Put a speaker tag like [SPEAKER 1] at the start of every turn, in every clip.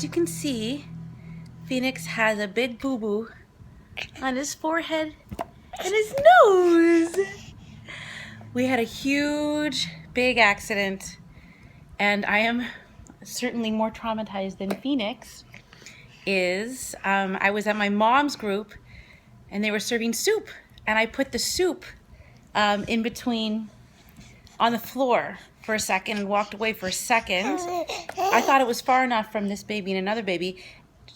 [SPEAKER 1] you can see, Phoenix has a big boo-boo on his forehead and his nose. We had a huge, big accident, and I am certainly more traumatized than Phoenix is. I was at my mom's group, and they were serving soup, and I put the soup in between on the floor for a second and walked away for a second. I thought it was far enough from this baby and another baby.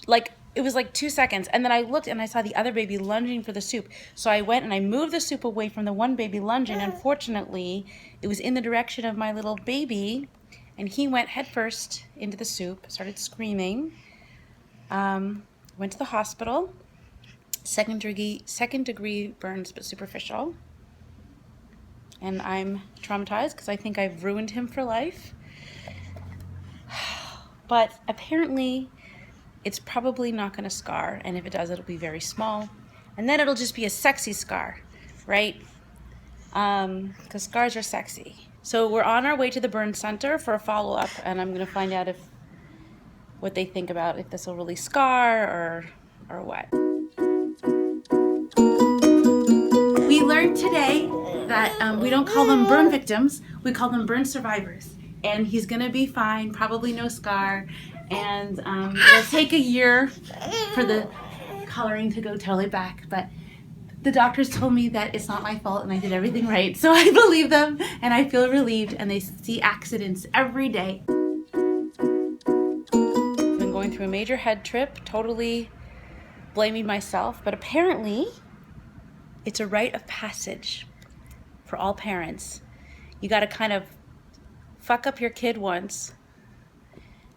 [SPEAKER 1] Like, it was like 2 seconds, and then I looked and I saw the other baby lunging for the soup. So I went and I moved the soup away from the one baby lunging. Unfortunately, it was in the direction of my little baby, and he went headfirst into the soup, started screaming. Went to the hospital. Second degree burns, but superficial. And I'm traumatized because I think I've ruined him for life. But apparently, it's probably not going to scar, and if it does, it'll be very small. And then it'll just be a sexy scar, right? Because scars are sexy. So we're on our way to the burn center for a follow-up, and I'm going to find out what they think about if this will really scar or what. We learned today that we don't call them burn victims, we call them burn survivors. And he's gonna be fine, probably no scar. And it'll take a year for the coloring to go totally back. But the doctors told me that it's not my fault and I did everything right. So I believe them and I feel relieved, and they see accidents every day. I've been going through a major head trip, totally blaming myself, but apparently it's a rite of passage for all parents. You gotta kind of fuck up your kid once,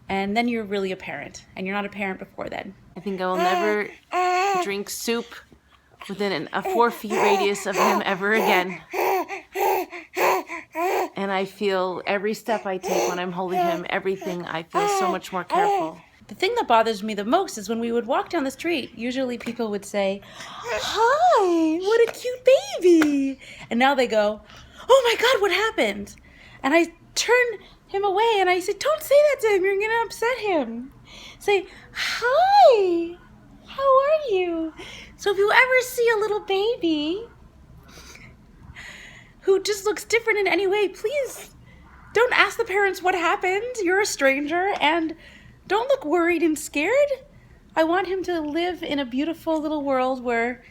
[SPEAKER 1] and then you're really a parent, and you're not a parent before then. I think I will never drink soup within a 4 feet radius of him ever again. And I feel every step I take when I'm holding him, everything, I feel so much more careful. The thing that bothers me the most is when we would walk down the street, usually people would say, "Hi, what a cute baby." And now they go, "Oh my God, what happened?" And I turn him away and I say, "Don't say that to him, you're gonna upset him. Say, hi, how are you?" So if you ever see a little baby who just looks different in any way, please don't ask the parents what happened. You're a stranger, and don't look worried and scared. I want him to live in a beautiful little world where,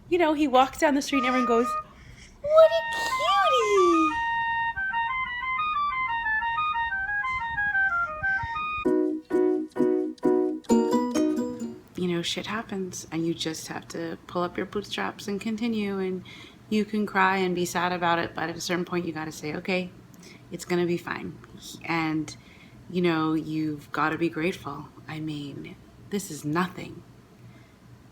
[SPEAKER 1] you know, he walks down the street and everyone goes, "What a cutie." You know, shit happens and you just have to pull up your bootstraps and continue, and you can cry and be sad about it, but at a certain point you got to say, okay, it's going to be fine. And, you know, you've got to be grateful. I mean, this is nothing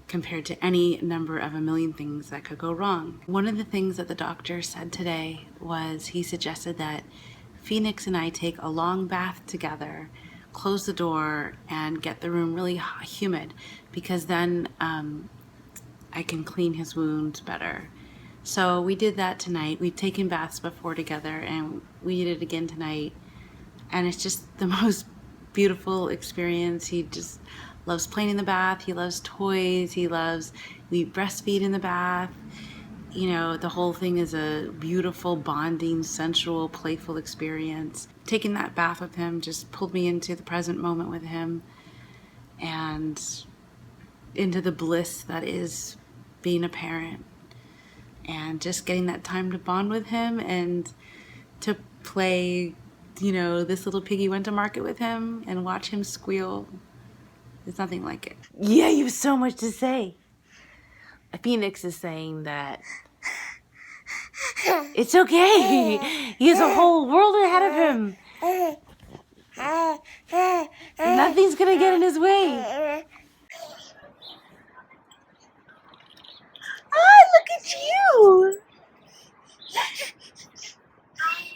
[SPEAKER 1] compared to any number of a million things that could go wrong. One of the things that the doctor said today was he suggested that Phoenix and I take a long bath together, close the door, and get the room really humid, because then I can clean his wounds better. So we did that tonight. We've taken baths before together, and we did it again tonight. And it's just the most beautiful experience. He just loves playing in the bath. He loves toys. We breastfeed in the bath. You know, the whole thing is a beautiful, bonding, sensual, playful experience. Taking that bath with him just pulled me into the present moment with him and into the bliss that is being a parent, and just getting that time to bond with him and to play, you know, This Little Piggy Went to Market with him and watch him squeal. There's nothing like it. Yeah, you have so much to say. Phoenix is saying that it's okay. He has a whole world ahead of him. Nothing's gonna get in his way. Ah, look at you.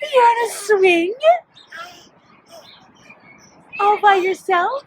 [SPEAKER 1] You're on a swing? All by yourself?